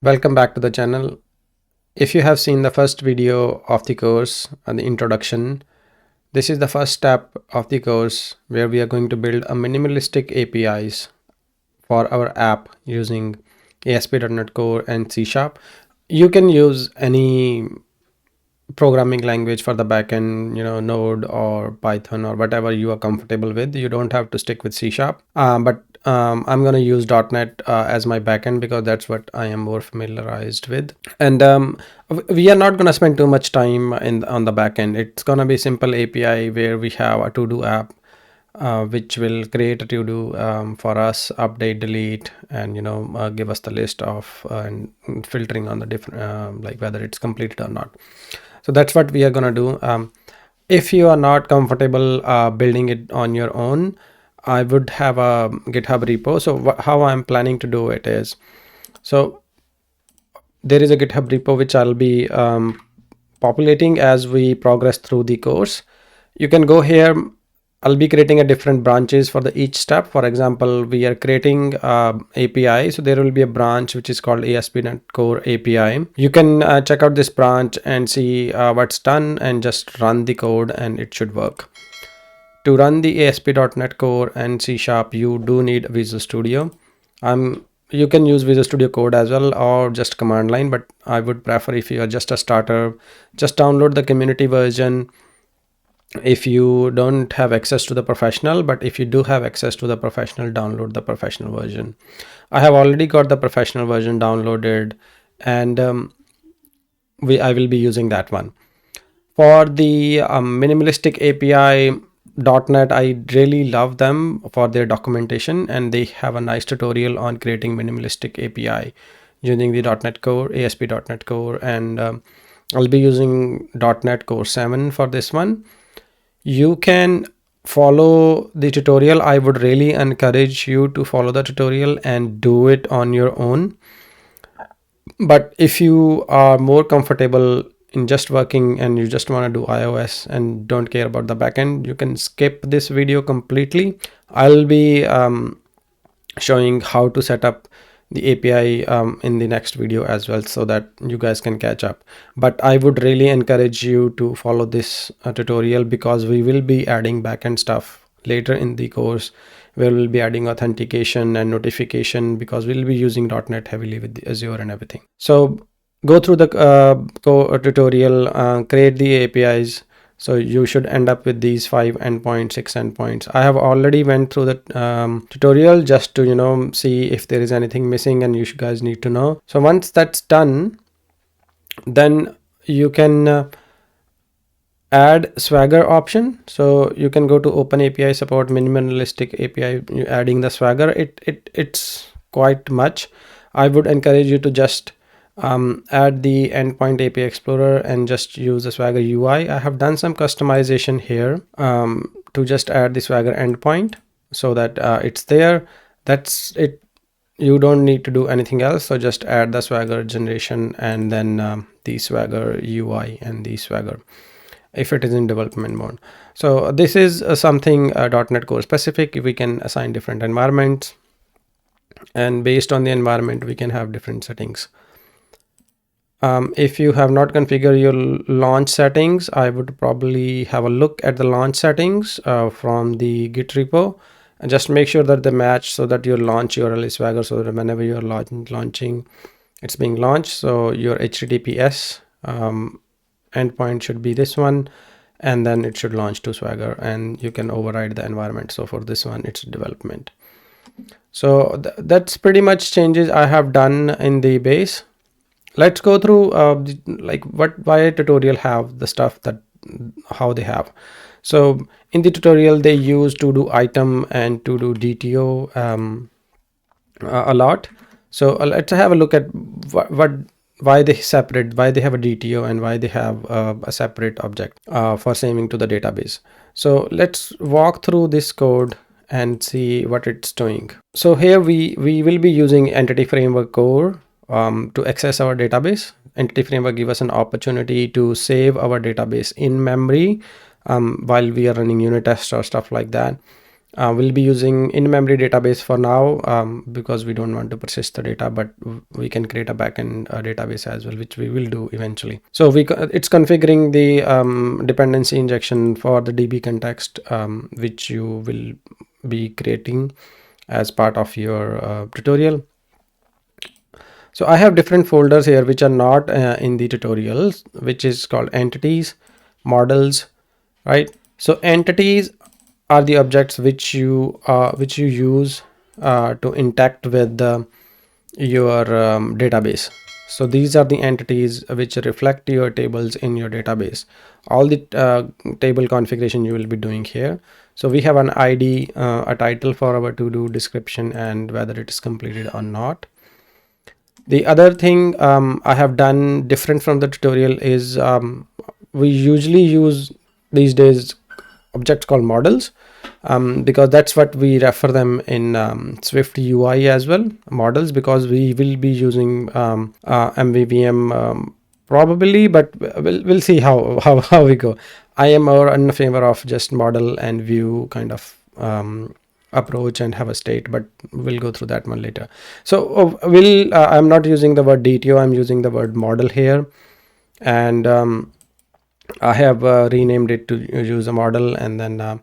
Welcome back to the channel. If you have seen the first video of the course and the introduction, this is the first step of the course where we are going to build a minimalistic APIs for our app using ASP.NET Core and C#. You can use any programming language for the backend, Node or Python or whatever you are comfortable with. You don't have to stick with C#. But I'm going to use .NET as my backend because that's what I am more familiarized with. And we are not going to spend too much time on the backend. It's going to be simple API where we have a to-do app which will create a to-do for us, update, delete, and give us the list of and filtering on the different like whether it's completed or not. So that's what we are gonna do. If you are not comfortable building it on your own, I would have a GitHub repo. So how I'm planning to do it is, so there is a GitHub repo which I'll be populating as we progress through the course. You can go here. I'll be creating a different branches for each step. For example, we are creating API. So there will be a branch which is called aspnetcore API. You can check out this branch and see what's done and just run the code and it should work. To run the ASP.NET Core and C#, you do need Visual Studio. You can use Visual Studio Code as well or just command line, but I would prefer if you are just a starter, just download the community version. If you don't have access to the professional, but if you do have access to the professional, download the professional version. I have already got the professional version downloaded, and I will be using that one. For the minimalistic API .NET, I really love them for their documentation, and they have a nice tutorial on creating minimalistic API using the .NET Core, ASP.NET Core, and I'll be using .NET Core 7 for this one. You can follow the tutorial. I would really encourage you to follow the tutorial and do it on your own. But if you are more comfortable in just working and you just want to do iOS and don't care about the backend, you can skip this video completely. I'll be showing how to set up the API in the next video as well, so that you guys can catch up. But I would really encourage you to follow this tutorial because we will be adding backend stuff later in the course, where we'll be adding authentication and notification because we'll be using .NET heavily with the Azure and everything. So go through the tutorial, create the APIs. So you should end up with these 5 endpoints, 6 endpoints. I have already went through the tutorial just to see if there is anything missing and you guys need to know. So once that's done, then you can add Swagger option. So you can go to Open API support minimalistic API, adding the Swagger. It's quite much. I would encourage you to just add the endpoint API Explorer and just use the Swagger UI. I have done some customization here to just add the Swagger endpoint so that it's there. That's it. You don't need to do anything else. So just add the Swagger generation and then the Swagger UI and the Swagger if it is in development mode. So this is something .NET Core specific. We can assign different environments, and based on the environment, we can have different settings. If you have not configured your launch settings, I would probably have a look at the launch settings from the Git repo and just make sure that they match so that your launch URL is Swagger, so that whenever you're launching, it's being launched. So your HTTPS endpoint should be this one, and then it should launch to Swagger, and you can override the environment. So for this one, it's development. So that's pretty much changes I have done in the base. Let's go through why tutorial have the stuff that how they have. So in the tutorial, they use to do item and to do DTO a lot. So let's have a look at why they have a DTO and why they have a separate object for saving to the database. So let's walk through this code and see what it's doing. So here we will be using Entity Framework Core to access our database. Entity Framework give us an opportunity to save our database in memory while we are running unit tests or stuff like that. We'll be using in-memory database for now because we don't want to persist the data, but we can create a backend database as well, which we will do eventually. So it's configuring the dependency injection for the DB context, which you will be creating as part of your tutorial. So I have different folders here which are not in the tutorials, which is called entities, models, right? So entities are the objects which you use to interact with your database. So these are the entities which reflect your tables in your database. All the table configuration you will be doing here. So we have an ID, a title for our to-do, description, and whether it is completed or not. The other thing I have done different from the tutorial is we usually use these days objects called models, because that's what we refer them in SwiftUI as well, models, because we will be using MVVM probably, but we'll see how we go. I am more in favor of just model and view kind of approach and have a state, but we'll go through that one later. So I'm not using the word DTO, I'm using the word model here, and I have renamed it to use a model, and then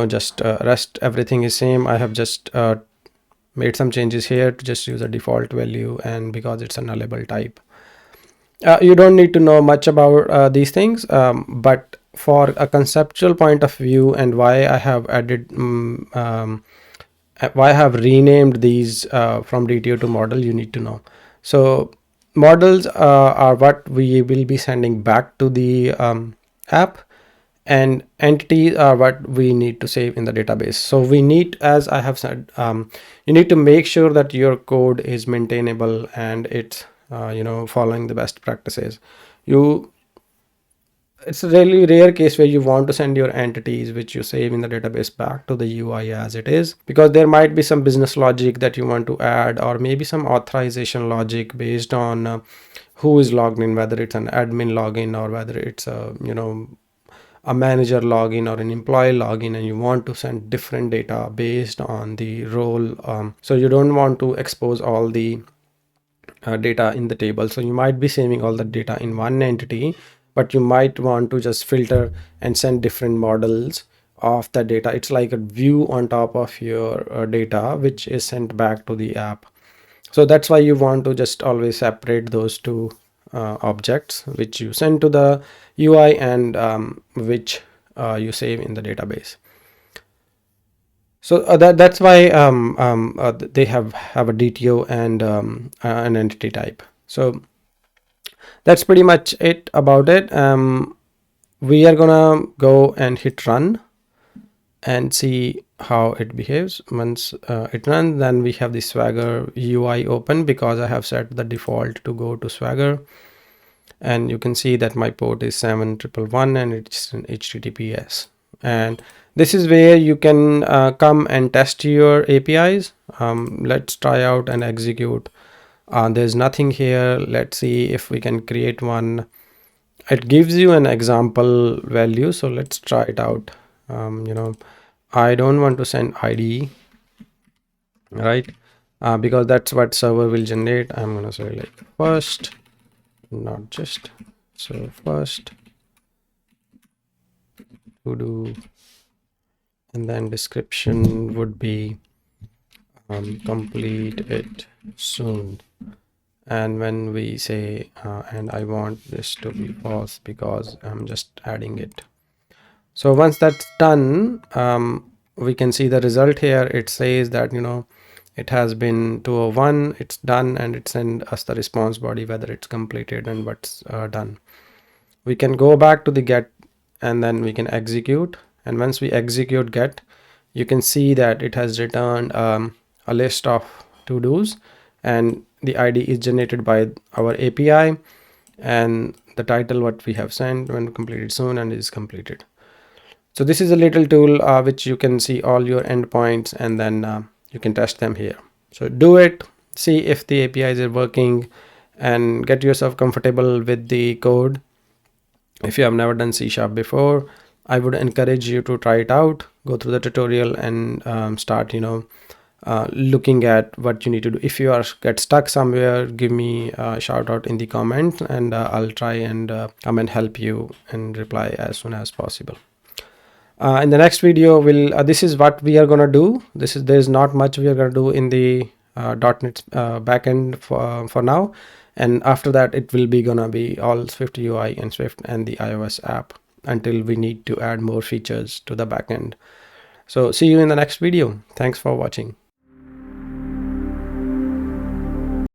just rest everything is same. I have just made some changes here to just use a default value, and because it's a nullable type. You don't need to know much about these things, but for a conceptual point of view and why I have added why I have renamed these from DTO to model, you need to know. So models are what we will be sending back to the app, and entities are what we need to save in the database. So we need, as I have said, you need to make sure that your code is maintainable and it's following the best practices. It's a really rare case where you want to send your entities which you save in the database back to the UI as it is, because there might be some business logic that you want to add, or maybe some authorization logic based on who is logged in, whether it's an admin login or whether it's a manager login or an employee login, and you want to send different data based on the role. So you don't want to expose all the data in the table. So you might be saving all the data in one entity, but you might want to just filter and send different models of the data. It's like a view on top of your data, which is sent back to the app. So that's why you want to just always separate those two objects, which you send to the UI and which you save in the database. So that's why they have a DTO and an entity type. So that's pretty much it about it. We are gonna go and hit run and see how it behaves. Once it runs, then we have the Swagger UI open, because I have set the default to go to Swagger, and you can see that my port is 7111 and it's an HTTPS. And this is where you can come and test your APIs. Let's try out and execute. There's nothing here. Let's see if we can create one. It gives you an example value, so let's try it out. I don't want to send ID, right? Because that's what server will generate. I'm gonna say like first, not just, so first to do, and then description would be complete it soon. And when we say and I want this to be false because I'm just adding it. So once that's done, we can see the result here. It says that it has been 201, it's done, and it sends us the response body whether it's completed and what's done. We can go back to the get, and then we can execute, and once we execute get, you can see that it has returned a list of to-dos, and the ID is generated by our API, and the title what we have sent, when completed soon, and is completed. So this is a little tool which you can see all your endpoints, and then you can test them here. So do it, see if the APIs are working, and get yourself comfortable with the code. If you have never done C# before, I would encourage you to try it out, go through the tutorial, and start looking at what you need to do. If you are get stuck somewhere, give me a shout out in the comment, and I'll try and come and help you and reply as soon as possible. In the next video, this is what we are gonna do. There's not much we are gonna do in the .NET backend for now, and after that it will be gonna be all SwiftUI and Swift and the iOS app until we need to add more features to the backend. So see you in the next video. Thanks for watching.